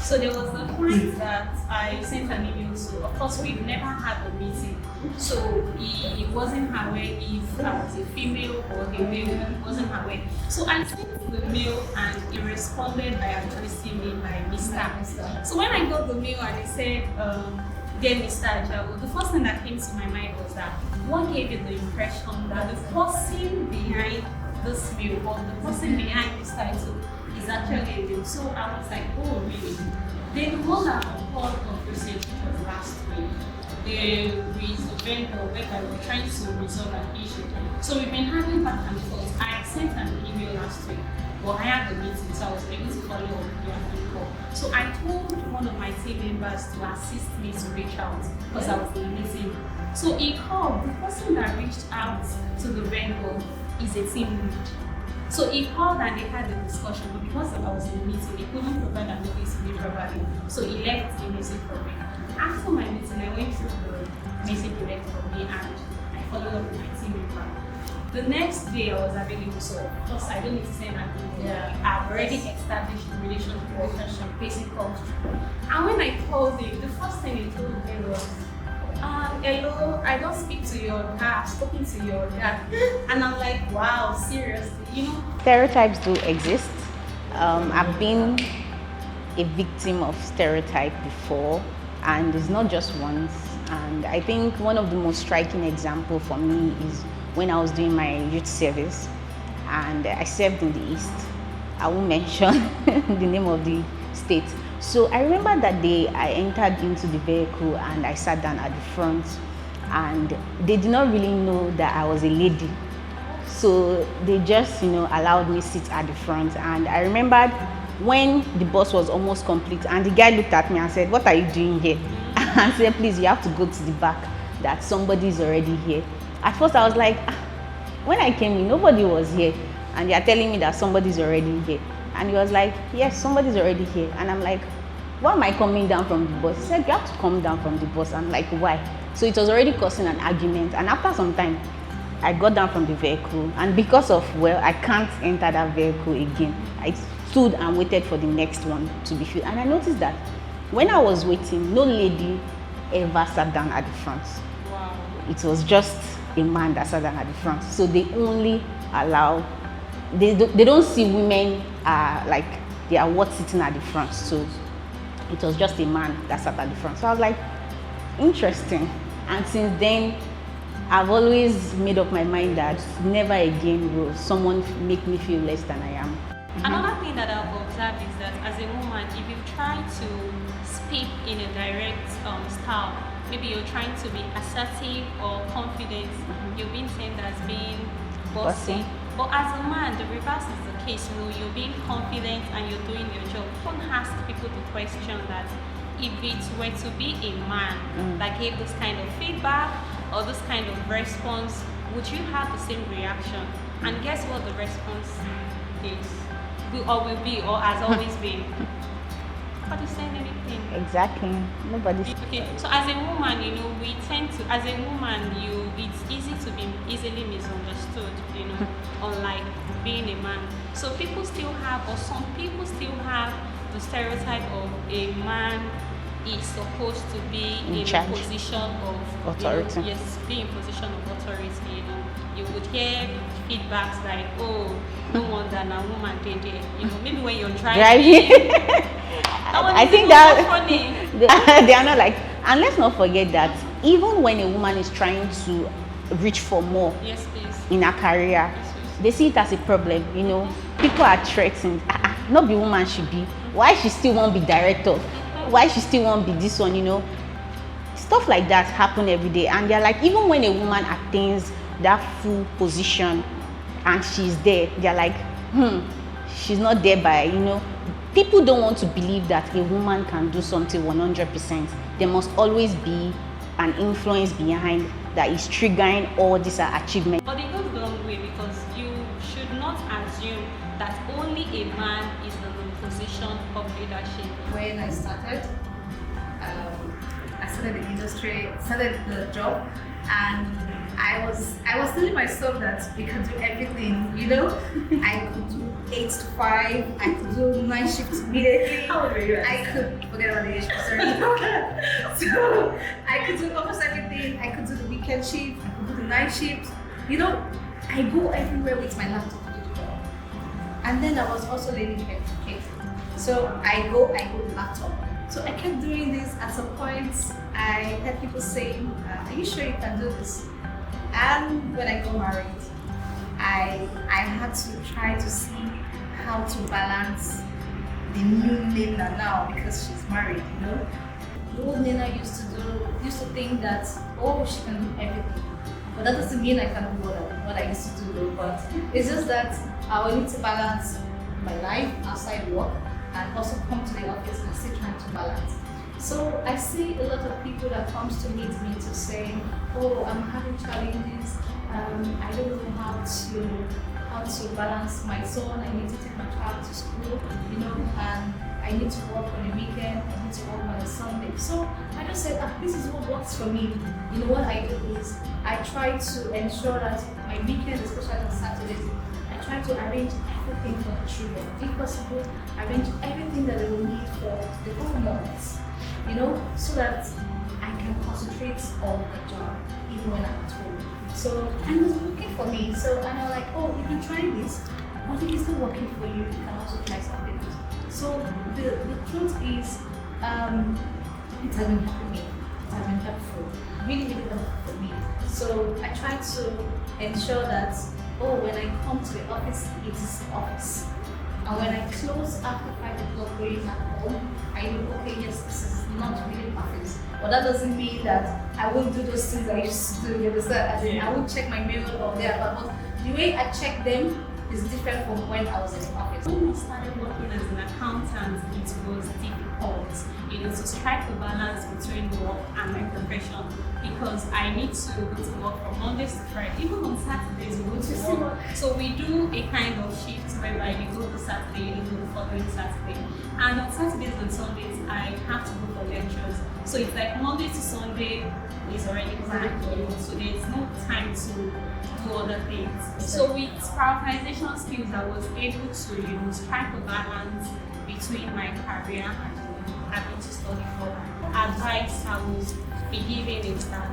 So there was a client that I sent an email to. Of course, we've never had a meeting, so he wasn't aware if I was a female or a male. He wasn't aware. So I sent the mail and he responded by addressing me by Mr. So when I got the mail and he said, "Dear Mr. Ajawo," the first thing that came to my mind was that what gave you the impression that the person behind this mail or the person behind this title is actually a male. So I was like, oh really? Then the one that I called of recently was last week. There is a vendor where we were trying to resolve an issue. So we've been having back and forth. I sent an email last week, but I had a meeting, so I was able to follow up with your phone call. So I told one of my team members to assist me to reach out because I was in a meeting. So he called. The person that reached out to the vendor is a team lead. So he called and they had a discussion, but because I was in a meeting, he couldn't provide an notice to me properly. So he left a message for me. After my meeting, I went through the message he left for me and I followed up with my team member. The next day I was available, so of course I don't need to send an email. I've already established a relationship, basic culture. And when I called him, the first thing he told me was, hello, I don't speak to your dad, I've spoken to your dad. And I'm like, wow, seriously, you know? Stereotypes do exist. I've been a victim of stereotype before, and it's not just once. And I think one of the most striking example for me is when I was doing my youth service, and I served in the East. I won't mention the name of the state. So I remember that day I entered into the vehicle and I sat down at the front, and they did not really know that I was a lady. So they just, allowed me sit at the front. And I remembered when the bus was almost complete and the guy looked at me and said, "What are you doing here?" And I said, "Please, you have to go to the back, that somebody's already here." At first I was like, when I came in, nobody was here. And they are telling me that somebody's already here. And he was like, "Yes, somebody's already here." And I'm like, "Why am I coming down from the bus?" He said, "You have to come down from the bus." I'm like, "Why?" So it was already causing an argument. And after some time, I got down from the vehicle. And because of, I can't enter that vehicle again, I stood and waited for the next one to be filled. And I noticed that when I was waiting, no lady ever sat down at the front. Wow. It was just a man that sat down at the front. So they only allow, they don't see women like they are worth sitting at the front. So it was just a man that sat at the front. So I was like, interesting. And since then, I've always made up my mind that never again will someone make me feel less than I am. Another thing that I've observed is that as a woman, if you try to speak in a direct style, maybe you're trying to be assertive or confident, you're being seen as being bossy. But as a man, the reverse is the case. You're being confident and you're doing your job. Don't ask people to question that. If it were to be a man that gave this kind of feedback or this kind of response, would you have the same reaction? And guess what the response is? Will be, or has always been. Nobody saying anything. Exactly. Nobody. Okay. So as a woman, we tend to, as a woman, it's easy to be easily misunderstood, unlike being a man. So people still have, or some people still have the stereotype of a man is supposed to be in a position of authority. Yes, be in position of authority. You would hear feedbacks like, "Oh, no wonder now woman did it." Maybe when you're driving. I think that funny. They are not like, and let's not forget that even when a woman is trying to reach for more yes, please. in her career, they see it as a problem. People are threatened. Not be woman should be. Why she still won't be director? Why she still won't be this one? Stuff like that happen every day, and they're like, even when a woman attains that full position and she's there, they're like, she's not there by, people don't want to believe that a woman can do something 100%. There must always be an influence behind that is triggering all these achievements. But it goes the wrong way, because you should not assume that only a man is in the position of leadership. When I started the industry, started the job, and I was telling myself that we can do everything, you know. I could do 8 to 5, I could do 9 shifts immediately. How old were you? I could forget about the age, sorry. So I could do almost everything. I could do the weekend shift, I could do the night shift. You know, I go everywhere with my laptop to do the job. And then I was also learning kids. So I go with laptop. So I kept doing this. At some point, I had people saying, "Are you sure you can do this?" And when I got married, I had to try to see how to balance the new Nina now because she's married. You know, the old Nina used to think that, oh, she can do everything. But that doesn't mean I can do what I used to do. But it's just that I will need to balance my life outside work and also come to the office and still trying to balance. So I see a lot of people that comes to meet me to say, oh, I'm having challenges. I don't know how to balance my son. I need to take my child to school, you know, and I need to work on the weekend. I need to work on a Sunday. So I just said, this is what works for me. You know what I do is I try to ensure that my weekend, especially on Saturdays, I try to arrange everything for the children. If possible, arrange everything that they will need for the whole month, you know, so that I can concentrate on the job even when I'm at home. So, and it was working for me. So, and I'm like, oh, you can try this. But if it's not working for you, you can also try something else. So, the truth is, it has been helping me. It has been helpful. Really, really helpful for me. So, I try to ensure that, oh, when I come to the office, it is office. And when I close after 5 o'clock going at home, I know, okay, yes, this is not really office. But that doesn't mean that I won't do those things I used to do. You understand? As in, I won't check my mail or there. But the way I check them is different from when I was in the office. When I started working as an accountant, it was difficult, you know, to strike a balance between work and my profession because I need to go to work from Mondays to Friday. Even on Saturdays, we go to work. So we do a kind of shift whereby you go to Saturday, you go the following Saturday. And on Saturdays and Sundays, I have to go for lectures. So it's like Monday to Sunday is already planned, so there's no time to do other things. So with prioritization skills, I was able to, you know, strike a balance between my career and having to study for. Advice I would be giving is that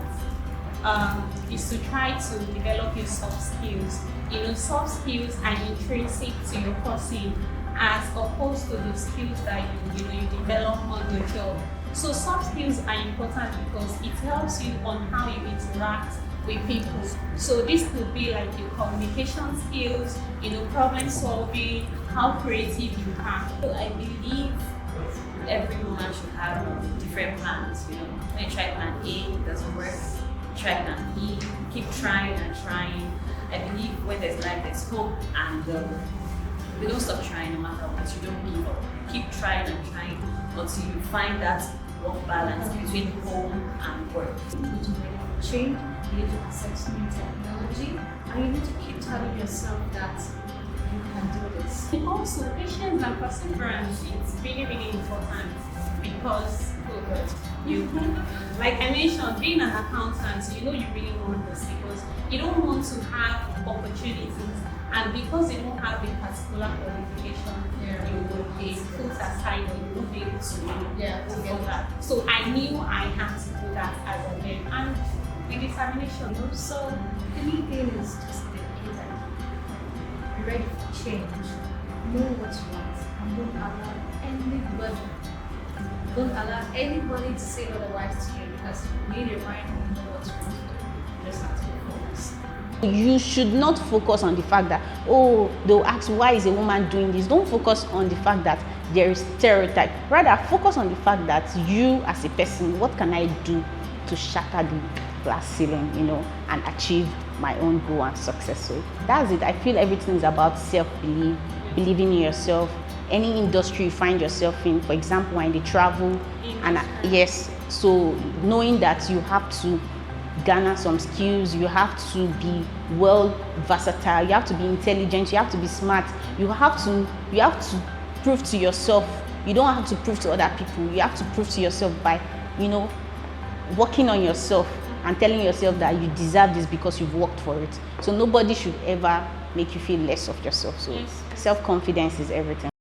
is to try to develop your soft skills. You know, soft skills are intrinsic to your person as opposed to the skills that you develop on the job. So soft skills are important because it helps you on how you interact with people. So this could be like your communication skills, you know, problem solving, how creative you are. So I believe every woman should have different plans. You know, when you try plan A, it doesn't work. Try plan B, keep trying and trying. I believe when there's life, there's hope, and we don't stop trying no matter what. You don't give up. Keep trying and trying until you find that work balance between home and work. You need to change, you need to accept new technology, and you need to keep telling yourself that you can do this. And also, patience and perseverance is really, really important because like I mentioned, being an accountant, you know you really want this because you don't want to have opportunities, and because you don't have a particular qualification, you will be put aside or you won't be able to do that. So I knew I had to do that as a man, and with determination. So the main thing is just dedicated. Be ready for change. Know what you want, and don't allow anybody to say otherwise to you because you need your mind and know what you want to do. You just have to focus. You should not focus on the fact that, oh, they'll ask, why is a woman doing this? Don't focus on the fact that there is stereotype. Rather, focus on the fact that you as a person, what can I do to shatter the glass ceiling, you know, and achieve my own goal and success. So that's it. I feel everything is about self-belief, believing in yourself. Any industry you find yourself in, for example, when they travel, and yes, so knowing that you have to garner some skills, you have to be well versatile, you have to be intelligent, you have to be smart, you have to prove to yourself. You don't have to prove to other people, you have to prove to yourself by, you know, working on yourself and telling yourself that you deserve this because you've worked for it. So nobody should ever make you feel less of yourself. So Yes. self-confidence is everything.